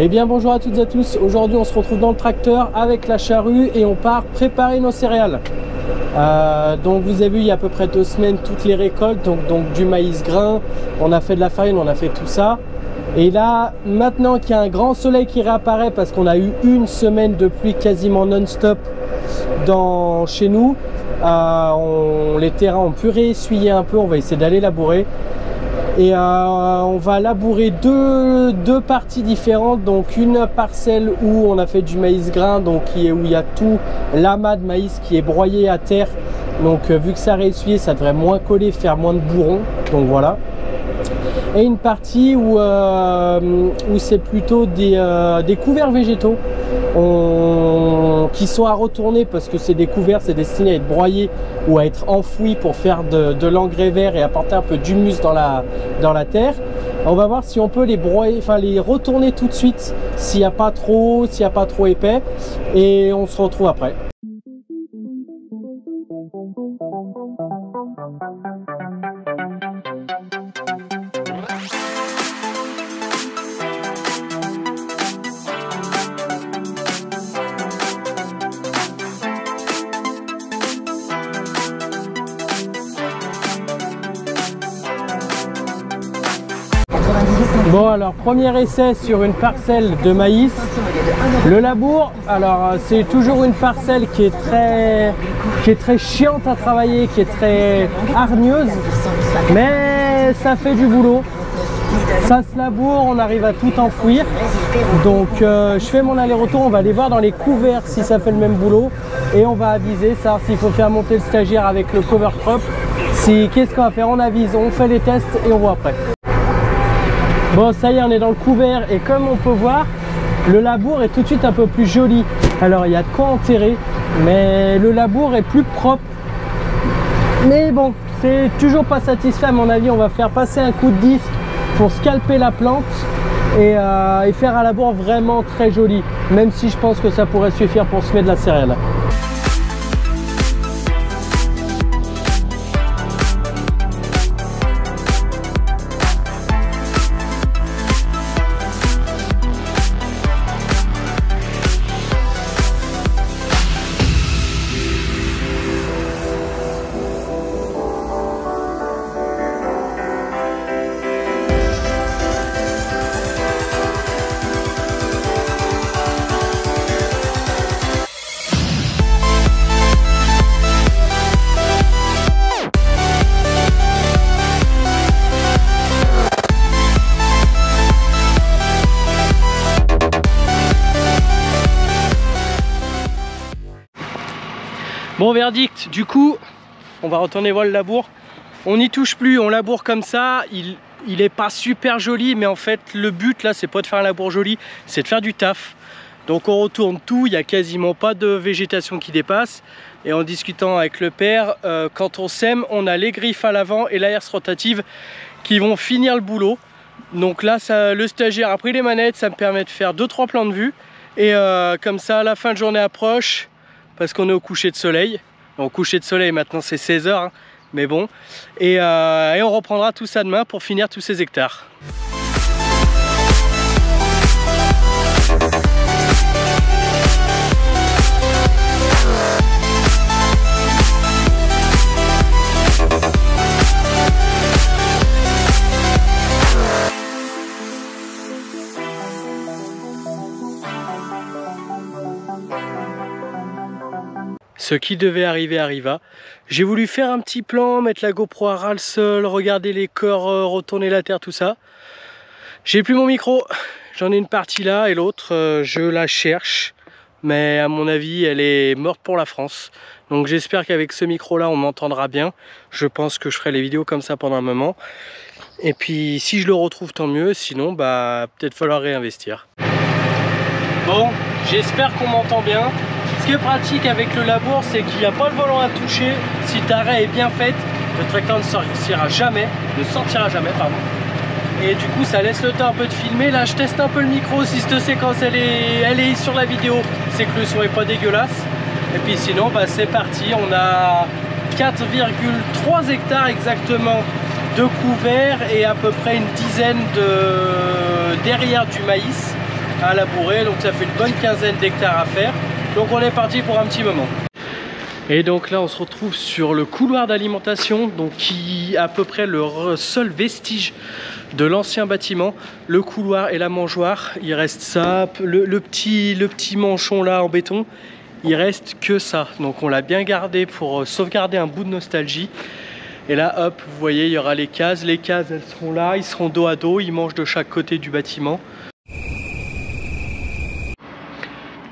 Eh bien bonjour à toutes et à tous, aujourd'hui on se retrouve dans le tracteur avec la charrue et on part préparer nos céréales. Donc vous avez vu il y a à peu près 2 semaines toutes les récoltes, donc du maïs grain, on a fait de la farine, on a fait tout ça. Et là maintenant qu'il y a un grand soleil qui réapparaît parce qu'on a eu une semaine de pluie quasiment non-stop chez nous, les terrains ont pu réessuyer un peu, on va essayer d'aller labourer. Et on va labourer deux parties différentes, donc une parcelle où on a fait du maïs grain, donc où il y a tout l'amas de maïs qui est broyé à terre, donc vu que ça a réessuyé ça devrait moins coller, faire moins de bourrons, donc voilà. Et une partie où c'est plutôt des couverts végétaux qui sont à retourner parce que c'est des couverts, c'est destiné à être broyés ou à être enfouis pour faire de l'engrais vert et apporter un peu d'humus dans la terre. On va voir si on peut les broyer, enfin les retourner tout de suite s'il n'y a pas trop épais, et on se retrouve après. Bon, alors premier essai sur une parcelle de maïs. Le labour, alors c'est toujours une parcelle qui est très chiante à travailler, qui est très hargneuse, mais ça fait du boulot. Ça se laboure, on arrive à tout enfouir. Donc je fais mon aller-retour, on va aller voir dans les couverts si ça fait le même boulot et on va aviser, savoir s'il faut faire monter le stagiaire avec le cover crop. Qu'est-ce qu'on va faire? On avise, on fait les tests et on voit après. Bon, ça y est, on est dans le couvert et comme on peut voir, le labour est tout de suite un peu plus joli. Alors il y a de quoi enterrer, mais le labour est plus propre. Mais bon, c'est toujours pas satisfait à mon avis. On va faire passer un coup de disque pour scalper la plante et faire un labour vraiment très joli, même si je pense que ça pourrait suffire pour semer de la céréale. Bon, verdict, du coup, on va retourner voir le labour. On n'y touche plus, on laboure comme ça. Il est pas super joli, mais en fait, le but là, c'est pas de faire un labour joli, c'est de faire du taf. Donc on retourne tout, il n'y a quasiment pas de végétation qui dépasse. Et en discutant avec le père, quand on sème, on a les griffes à l'avant et la herse rotative qui vont finir le boulot. Donc là, le stagiaire a pris les manettes, ça me permet de faire 2-3 plans de vue. Et comme ça, la fin de journée approche. Parce qu'on est au coucher de soleil. Au coucher de soleil maintenant c'est 16 h, hein, mais bon. Et on reprendra tout ça demain pour finir tous ces hectares. Ce qui devait arriver arriva. J'ai voulu faire un petit plan, mettre la GoPro à ras le sol, regarder les corps, retourner la terre, tout ça. J'ai plus mon micro. J'en ai une partie là et l'autre, je la cherche. Mais à mon avis, elle est morte pour la France. Donc j'espère qu'avec ce micro là, on m'entendra bien. Je pense que je ferai les vidéos comme ça pendant un moment. Et puis si je le retrouve, tant mieux. Sinon, bah peut-être falloir réinvestir. Bon, j'espère qu'on m'entend bien. Ce qui est pratique avec le labour, c'est qu'il n'y a pas le volant à toucher. Si ta raie est bien faite, le tracteur ne sortira jamais, pardon. Et du coup, ça laisse le temps un peu de filmer. Là, je teste un peu le micro. Si cette séquence elle est sur la vidéo, c'est que le son est pas dégueulasse. Et puis sinon, bah, c'est parti. On a 4,3 hectares exactement de couverts et à peu près une dizaine de derrière du maïs. à labourer, donc ça fait une bonne quinzaine d'hectares à faire. Donc on est parti pour un petit moment. Et donc là on se retrouve sur le couloir d'alimentation, donc qui est à peu près le seul vestige de l'ancien bâtiment. Le couloir et la mangeoire, il reste ça, le petit manchon là en béton, il reste que ça. Donc on l'a bien gardé pour sauvegarder un bout de nostalgie. Et là hop, vous voyez, il y aura les cases elles seront là, ils seront dos à dos, ils mangent de chaque côté du bâtiment.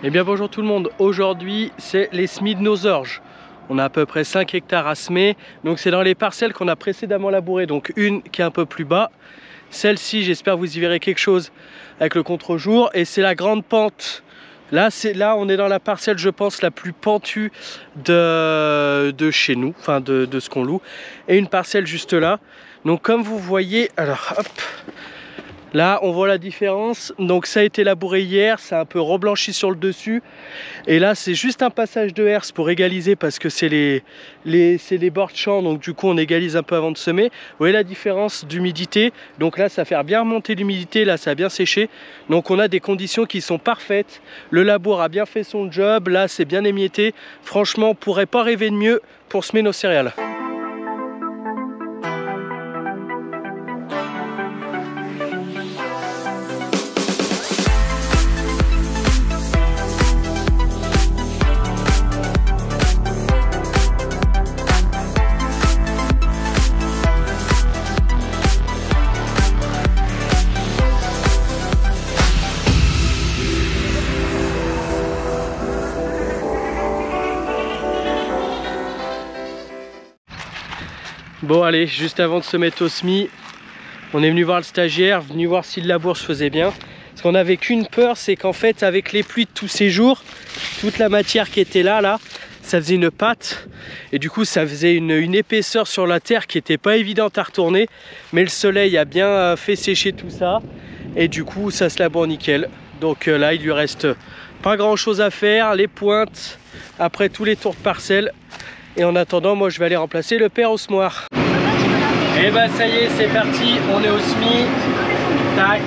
Et bien bonjour tout le monde, aujourd'hui c'est les semis de nos orges. On a à peu près 5 hectares à semer, donc c'est dans les parcelles qu'on a précédemment labourées, donc une qui est un peu plus bas. Celle-ci, j'espère vous y verrez quelque chose avec le contre-jour, et c'est la grande pente. Là on est dans la parcelle, je pense, la plus pentue de chez nous, enfin de ce qu'on loue, et une parcelle juste là. Donc comme vous voyez, alors hop, là on voit la différence. Donc ça a été labouré hier, ça a un peu reblanchi sur le dessus, et là c'est juste un passage de herse pour égaliser, parce que c'est les bords de champ, donc du coup on égalise un peu avant de semer. Vous voyez la différence d'humidité, donc là ça fait bien remonter l'humidité, là ça a bien séché, donc on a des conditions qui sont parfaites. Le labour a bien fait son job, là c'est bien émietté. Franchement on pourrait pas rêver de mieux pour semer nos céréales. Bon allez, juste avant de se mettre au semis, on est venu voir le stagiaire, venu voir si le labour se faisait bien. Parce qu'on n'avait qu'une peur, c'est qu'en fait avec les pluies de tous ces jours, toute la matière qui était là, ça faisait une pâte. Et du coup ça faisait une épaisseur sur la terre qui n'était pas évidente à retourner. Mais le soleil a bien fait sécher tout ça. Et du coup ça se laboure nickel. Donc là il lui reste pas grand chose à faire, les pointes, après tous les tours de parcelle. Et en attendant, moi je vais aller remplacer le père osmoir. Et bah ça y est, c'est parti, on est au semis. Tac.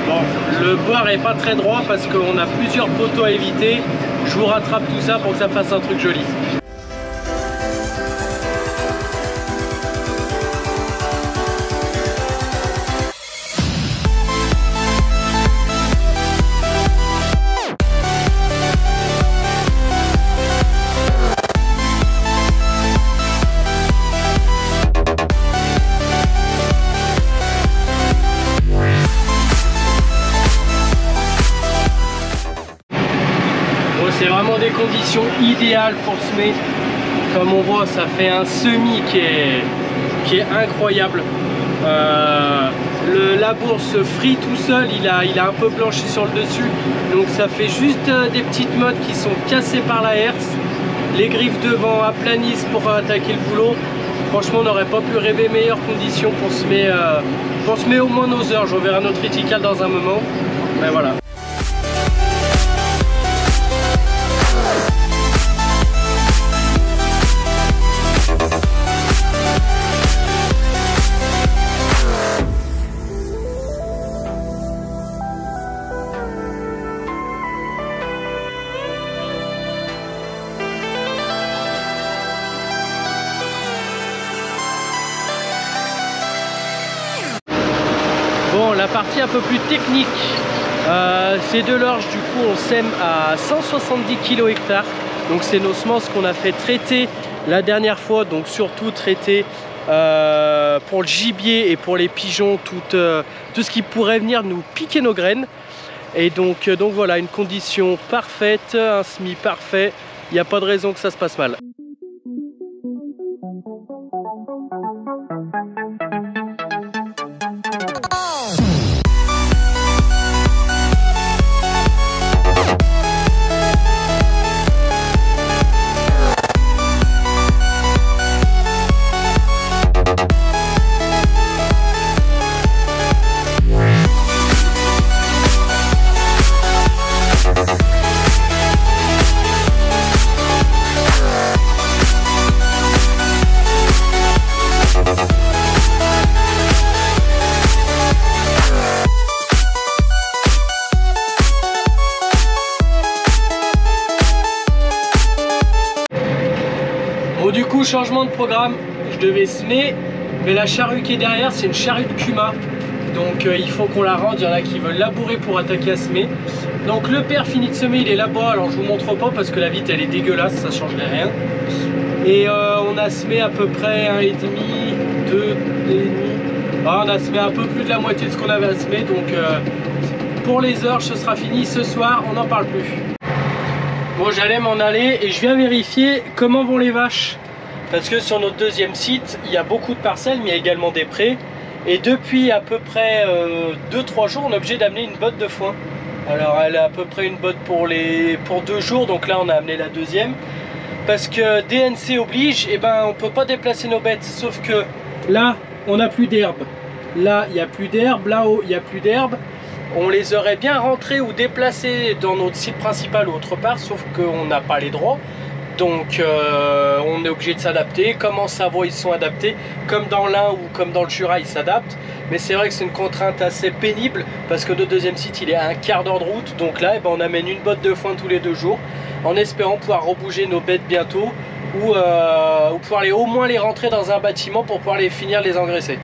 Bon, le boire est pas très droit parce qu'on a plusieurs poteaux à éviter. Je vous rattrape tout ça pour que ça fasse un truc joli. C'est vraiment des conditions idéales pour semer. Comme on voit, ça fait un semis qui est incroyable. Le labour se frit tout seul, il a un peu blanchi sur le dessus. Donc ça fait juste des petites mottes qui sont cassées par la herse. Les griffes devant aplanissent pour attaquer le boulot. Franchement, on n'aurait pas pu rêver meilleures conditions pour semer au moins nos heures. On verra notre réticale dans un moment. Mais voilà. Bon, la partie un peu plus technique, c'est de l'orge, du coup on sème à 170 kg hectare. Donc c'est nos semences qu'on a fait traiter la dernière fois, donc surtout traiter pour le gibier et pour les pigeons, tout ce qui pourrait venir nous piquer nos graines. Et donc voilà, une condition parfaite, un semis parfait, il n'y a pas de raison que ça se passe mal. coup, changement de programme, je devais semer, mais la charrue qui est derrière, c'est une charrue de Kuma. Donc il faut qu'on la rende, il y en a qui veulent labourer pour attaquer à semer. Donc le père finit de semer, il est là-bas, alors je vous montre pas parce que la vitre elle est dégueulasse, ça changerait rien. Et on a semé à peu près 1,5, 2,5. Ah, on a semé un peu plus de la moitié de ce qu'on avait à semer, donc pour les heures, ce sera fini ce soir, on n'en parle plus. Bon, j'allais m'en aller et je viens vérifier comment vont les vaches. Parce que sur notre deuxième site, il y a beaucoup de parcelles, mais il y a également des prés. Et depuis à peu près 2-3 jours, on est obligé d'amener une botte de foin. Alors elle a à peu près une botte pour 2 jours, donc là on a amené la deuxième. Parce que DNC oblige, et ben on peut pas déplacer nos bêtes. Sauf que là, on n'a plus d'herbe. Là, il n'y a plus d'herbe. Là-haut, il n'y a plus d'herbe. On les aurait bien rentrés ou déplacés dans notre site principal ou autre part, sauf qu'on n'a pas les droits. Donc on est obligé de s'adapter. Comme en Savoie ils sont adaptés, comme dans l'Ain ou comme dans le Jura ils s'adaptent. Mais c'est vrai que c'est une contrainte assez pénible parce que notre deuxième site il est à un quart d'heure de route. Donc là on amène une botte de foin tous les 2 jours en espérant pouvoir rebouger nos bêtes bientôt ou pouvoir au moins les rentrer dans un bâtiment pour pouvoir les finir de les engraisser.